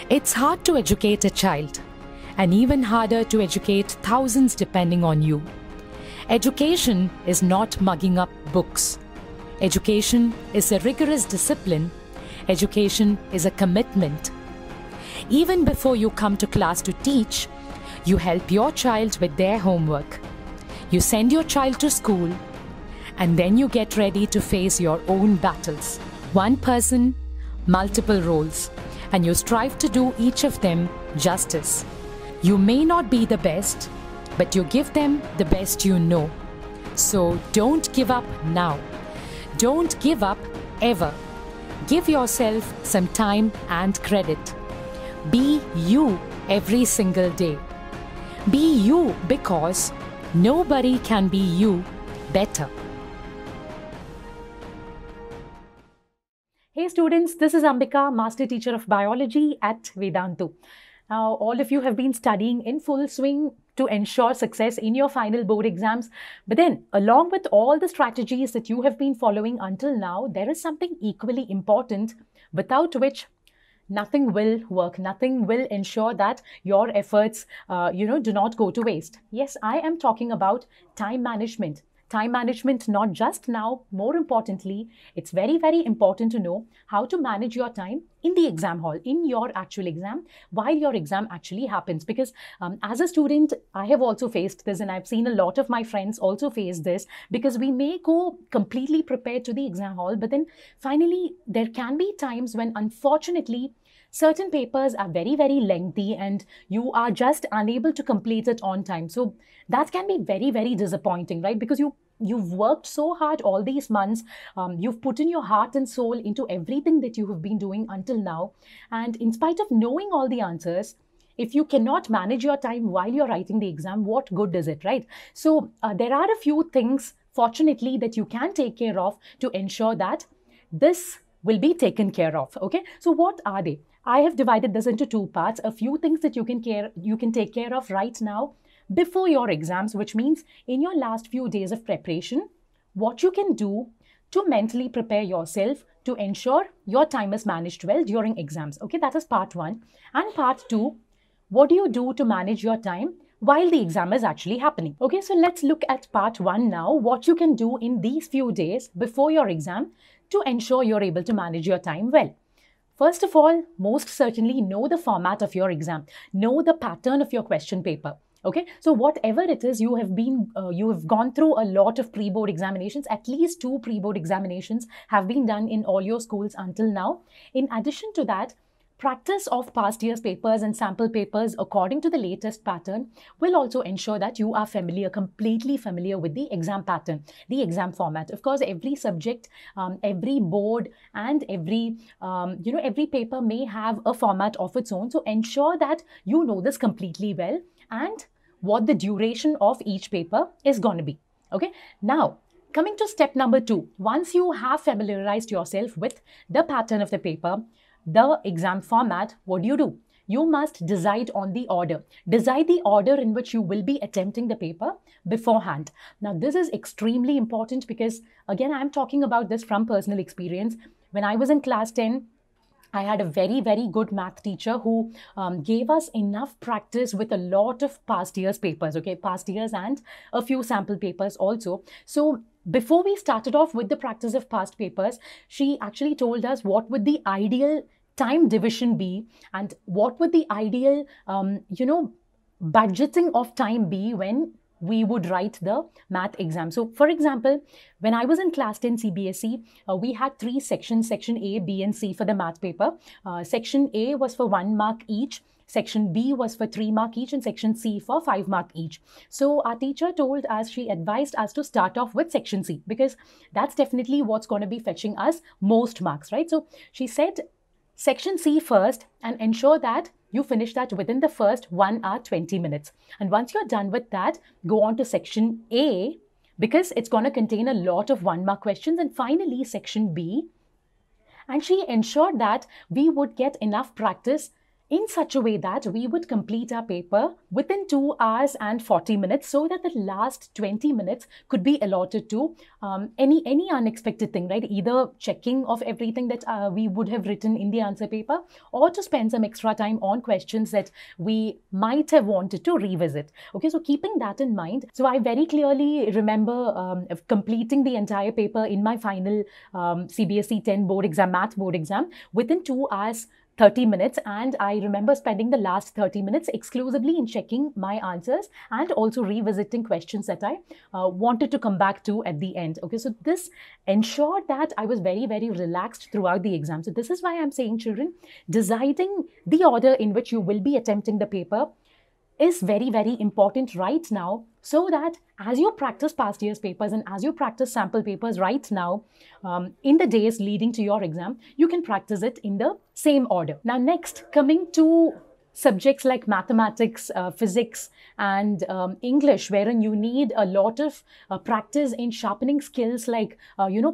It's hard to educate a child, and even harder to educate thousands depending on you. Education is not mugging up books. Education is a rigorous discipline. Education is a commitment. Even before you come to class to teach, you help your child with their homework. You send your child to school, and then you get ready to face your own battles. One person, multiple roles, and you strive to do each of them justice. You may not be the best, but you give them the best you know. So don't give up now. Don't give up ever. Give yourself some time and credit. Be you every single day. Be you because nobody can be you better. Hey students, this is Ambika, Master Teacher of Biology at Vedantu. Now, all of you have been studying in full swing to ensure success in your final board exams. But then, along with all the strategies that you have been following until now, there is something equally important without which nothing will work. Nothing will ensure that your efforts, do not go to waste. Yes, I am talking about time management. Time management, not just now, more importantly, it's very, very important to know how to manage your time in the exam hall, in your actual exam, while your exam actually happens. Because as a student, I have also faced this, and I've seen a lot of my friends also face this, because we may go completely prepared to the exam hall, but then finally there can be times when unfortunately certain papers are very, very lengthy and you are just unable to complete it on time. So that can be very, very disappointing, right? Because you've worked so hard all these months. You've put in your heart and soul into everything that you have been doing until now. And in spite of knowing all the answers, if you cannot manage your time while you're writing the exam, what good is it, right? So there are a few things, fortunately, that you can take care of to ensure that this will be taken care of. Okay, so what are they? I have divided this into two parts. A few things that you can take care of right now before your exams, which means in your last few days of preparation, what you can do to mentally prepare yourself to ensure your time is managed well during exams. Okay, that is part one. And part two, what do you do to manage your time while the exam is actually happening? Okay, so let's look at part one now, what you can do in these few days before your exam to ensure you're able to manage your time well. First of all, most certainly know the format of your exam. Know the pattern of your question paper. Okay, so whatever it is, you have gone through a lot of pre-board examinations. At least 2 pre-board examinations have been done in all your schools until now. In addition to that, practice of past year's papers and sample papers according to the latest pattern will also ensure that you are completely familiar with the exam pattern, the exam format. Of course, every subject, every board and every paper may have a format of its own. So ensure that you know this completely well and what the duration of each paper is going to be. Okay, now coming to step number 2, once you have familiarized yourself with the pattern of the paper, the exam format, what do? You must decide on the order. Decide the order in which you will be attempting the paper beforehand. Now, this is extremely important because, again, I'm talking about this from personal experience. When I was in class 10, I had a very, very good math teacher who gave us enough practice with a lot of past year's papers, okay, past years and a few sample papers also. So before we started off with the practice of past papers, she actually told us what would the ideal time division be and what would the ideal, budgeting of time be when we would write the math exam. So for example, when I was in class 10 CBSE, we had 3 sections, section A, B and C for the math paper. Section A was for 1 mark each. Section B was for 3 mark each and section C for 5 mark each. So our teacher told us, she advised us to start off with section C because that's definitely what's going to be fetching us most marks, right? So she said section C first and ensure that you finish that within the first 1 hour 20 minutes. And once you're done with that, go on to section A because it's going to contain a lot of 1 mark questions. And finally, section B. And she ensured that we would get enough practice in such a way that we would complete our paper within 2 hours and 40 minutes, so that the last 20 minutes could be allotted to any unexpected thing, right? Either checking of everything that we would have written in the answer paper, or to spend some extra time on questions that we might have wanted to revisit. Okay, so keeping that in mind, so I very clearly remember completing the entire paper in my final CBSE 10 board exam, math board exam, within 2 hours 30 minutes, and I remember spending the last 30 minutes exclusively in checking my answers and also revisiting questions that I wanted to come back to at the end. Okay, so this ensured that I was very, very relaxed throughout the exam. So this is why I'm saying, children, deciding the order in which you will be attempting the paper is very, very important right now, so that as you practice past year's papers and as you practice sample papers right now, in the days leading to your exam, you can practice it in the same order. Now, next, coming to subjects like mathematics, physics, and English, wherein you need a lot of practice in sharpening skills like,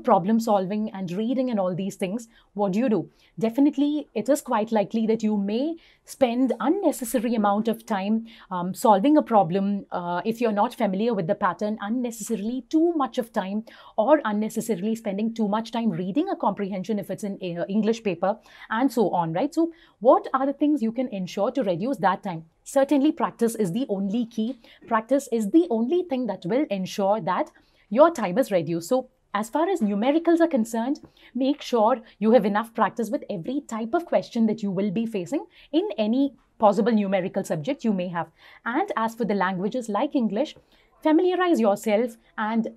problem solving and reading and all these things. What do? Definitely, it is quite likely that you may spend unnecessary amount of time solving a problem if you're not familiar with the pattern, unnecessarily too much of time, or unnecessarily spending too much time reading a comprehension if it's an English paper, and so on, right? So what are the things you can ensure to reduce that time? Certainly, practice is the only key. Practice is the only thing that will ensure that your time is reduced. So as far as numericals are concerned, make sure you have enough practice with every type of question that you will be facing in any possible numerical subject you may have. And as for the languages like English, familiarize yourself and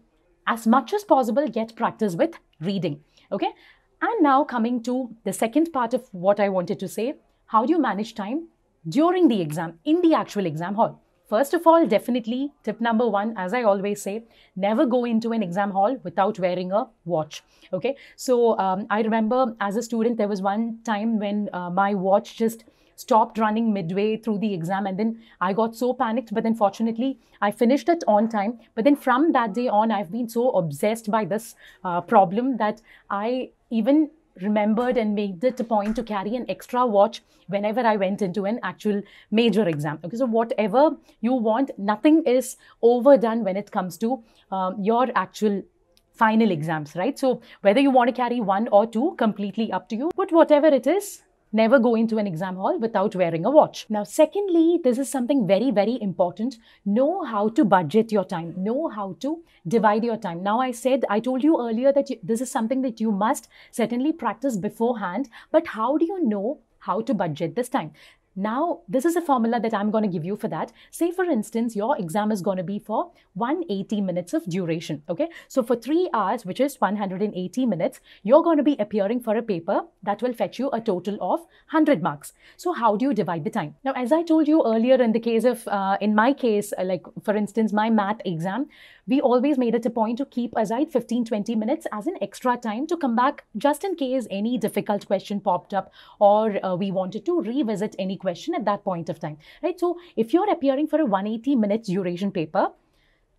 as much as possible get practice with reading. Okay. And now coming to the second part of what I wanted to say, how do you manage time during the exam, in the actual exam hall? First of all, definitely tip number one, as I always say, never go into an exam hall without wearing a watch. Okay, so I remember as a student, there was one time when my watch just stopped running midway through the exam, and then I got so panicked, but then fortunately I finished it on time. But then from that day on, I've been so obsessed by this problem that I even remembered and made it a point to carry an extra watch whenever I went into an actual major exam. Okay, so whatever you want, nothing is overdone when it comes to your actual final exams, right? So whether you want to carry one or two, completely up to you, but whatever it is, never go into an exam hall without wearing a watch. Now, secondly, this is something very, very important. Know how to budget your time. Know how to divide your time. Now, I told you earlier that this is something that you must certainly practice beforehand. But how do you know how to budget this time? Now, this is a formula that I'm going to give you for that. Say, for instance, your exam is going to be for 180 minutes of duration. Okay, so for 3 hours, which is 180 minutes, you're going to be appearing for a paper that will fetch you a total of 100 marks. So how do you divide the time? Now, as I told you earlier, in the case of, in my case, like for instance, my math exam, we always made it a point to keep aside 15-20 minutes as an extra time to come back just in case any difficult question popped up, or we wanted to revisit any question at that point of time, right? So if you're appearing for a 180 minutes duration paper,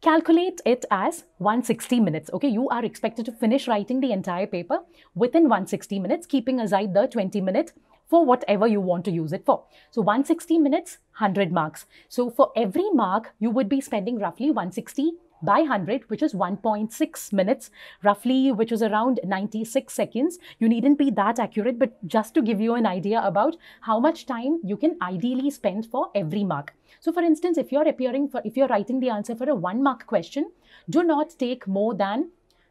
calculate it as 160 minutes. Okay, you are expected to finish writing the entire paper within 160 minutes, keeping aside the 20 minutes for whatever you want to use it for. So 160 minutes, 100 marks. So for every mark, you would be spending roughly 160 by 100, which is 1.6 minutes, roughly, which is around 96 seconds. You needn't be that accurate, but just to give you an idea about how much time you can ideally spend for every mark. So for instance, if you're writing the answer for a 1-mark question, do not take more than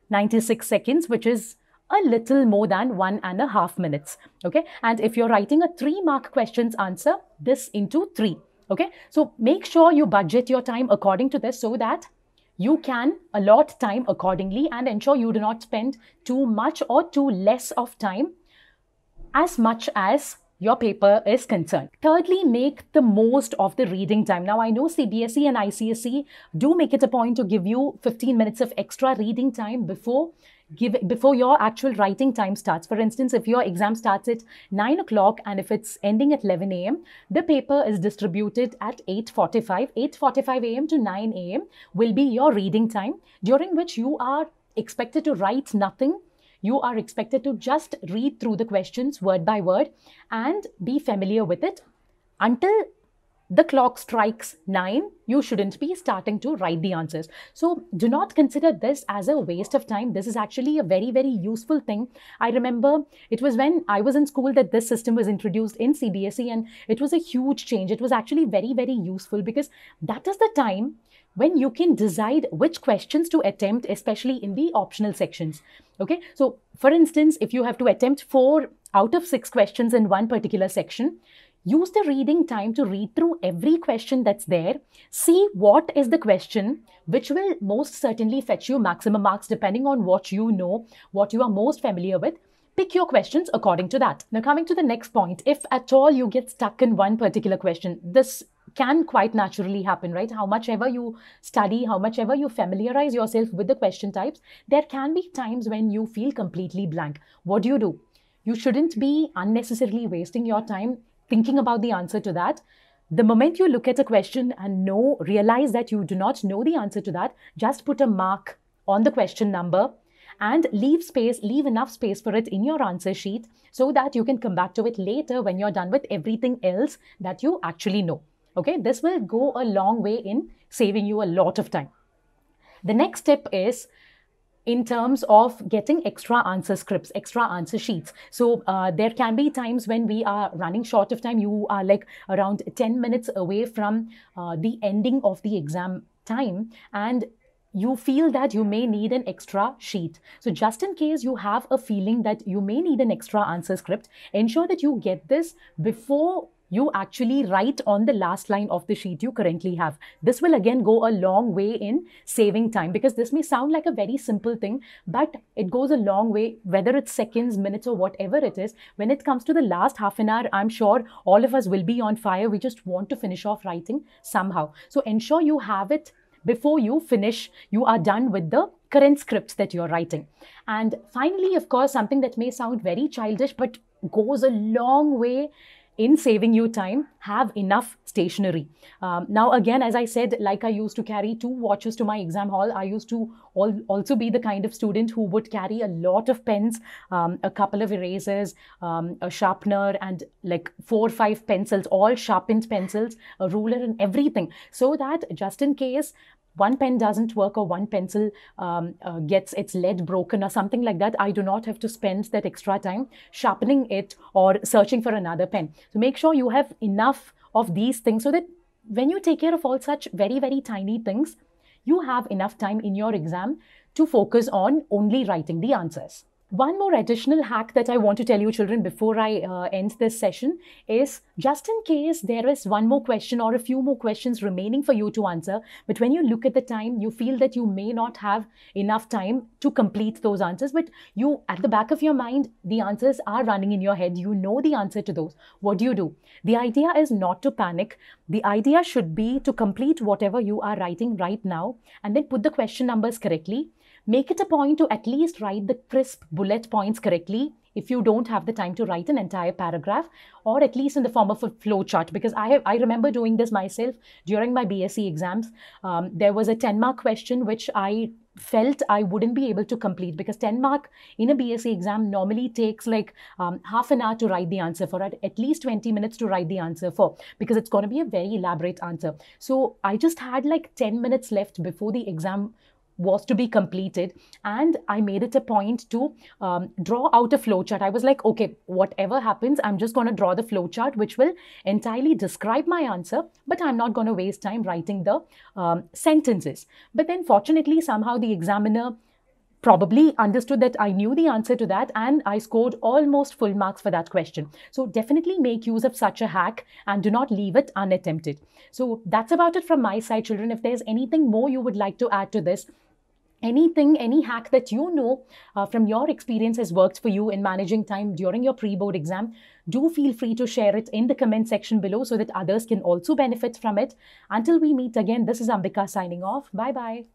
96 seconds, which is a little more than 1.5 minutes. Okay. And if you're writing a 3-mark question's answer, this into 3. Okay. So make sure you budget your time according to this so that you can allot time accordingly and ensure you do not spend too much or too less of time as much as your paper is concerned. Thirdly, make the most of the reading time. Now, I know CBSE and ICSE do make it a point to give you 15 minutes of extra reading time before your actual writing time starts. For instance, if your exam starts at 9 o'clock and if it's ending at 11 a.m., the paper is distributed at 8:45. 8:45 a.m. to 9 a.m. will be your reading time, during which you are expected to write nothing. You are expected to just read through the questions word by word and be familiar with it. until the clock strikes 9, you shouldn't be starting to write the answers. So do not consider this as a waste of time. This is actually a very, very useful thing. I remember it was when I was in school that this system was introduced in CBSE, and it was a huge change. It was actually very, very useful because that is the time when you can decide which questions to attempt, especially in the optional sections. Okay, so for instance, if you have to attempt 4 out of 6 questions in one particular section, use the reading time to read through every question that's there. See what is the question which will most certainly fetch you maximum marks depending on what you know, what you are most familiar with. Pick your questions according to that. Now, coming to the next point, if at all you get stuck in one particular question, this can quite naturally happen, right? How much ever you study, how much ever you familiarize yourself with the question types, there can be times when you feel completely blank. What do? You shouldn't be unnecessarily wasting your time thinking about the answer to that. The moment you look at a question and realize that you do not know the answer to that, just put a mark on the question number and leave enough space for it in your answer sheet so that you can come back to it later when you're done with everything else that you actually know. Okay, this will go a long way in saving you a lot of time. The next step is in terms of getting extra answer scripts, extra answer sheets. So there can be times when we are running short of time. You are like around 10 minutes away from the ending of the exam time, and you feel that you may need an extra sheet. So just in case you have a feeling that you may need an extra answer script, ensure that you get this before you actually write on the last line of the sheet you currently have. This will again go a long way in saving time, because this may sound like a very simple thing, but it goes a long way, whether it's seconds, minutes, or whatever it is. When it comes to the last half an hour, I'm sure all of us will be on fire. We just want to finish off writing somehow. So ensure you have it before you finish, you are done with the current scripts that you're writing. And finally, of course, something that may sound very childish but goes a long way in saving you time, have enough stationery. Now, again, as I said, like I used to carry 2 watches to my exam hall, I used to also be the kind of student who would carry a lot of pens, a couple of erasers, a sharpener, and like 4 or 5 pencils, all sharpened pencils, a ruler and everything, so that just in case one pen doesn't work or one pencil gets its lead broken or something like that, I do not have to spend that extra time sharpening it or searching for another pen. So make sure you have enough of these things so that when you take care of all such very, very tiny things, you have enough time in your exam to focus on only writing the answers. One more additional hack that I want to tell you, children, before I end this session is, just in case there is one more question or a few more questions remaining for you to answer, but when you look at the time, you feel that you may not have enough time to complete those answers, but you, at the back of your mind, the answers are running in your head. You know the answer to those. What do? The idea is not to panic. The idea should be to complete whatever you are writing right now and then put the question numbers correctly. Make it a point to at least write the crisp bullet points correctly if you don't have the time to write an entire paragraph, or at least in the form of a flow chart. Because I remember doing this myself during my BSc exams. There was a 10-mark question which I felt I wouldn't be able to complete, because 10 mark in a BSc exam normally takes like half an hour to write the answer for, at least 20 minutes to write the answer for, because it's going to be a very elaborate answer. So I just had like 10 minutes left before the exam was to be completed, and I made it a point to draw out a flowchart. I was like, okay, whatever happens, I'm just going to draw the flowchart which will entirely describe my answer, but I'm not going to waste time writing the sentences. But then fortunately, somehow the examiner probably understood that I knew the answer to that, and I scored almost full marks for that question. So definitely make use of such a hack and do not leave it unattempted. So that's about it from my side, children. If there's anything more you would like to add to this, any hack that you know from your experience has worked for you in managing time during your pre-board exam, do feel free to share it in the comment section below so that others can also benefit from it. Until we meet again, this is Ambika signing off. Bye-bye.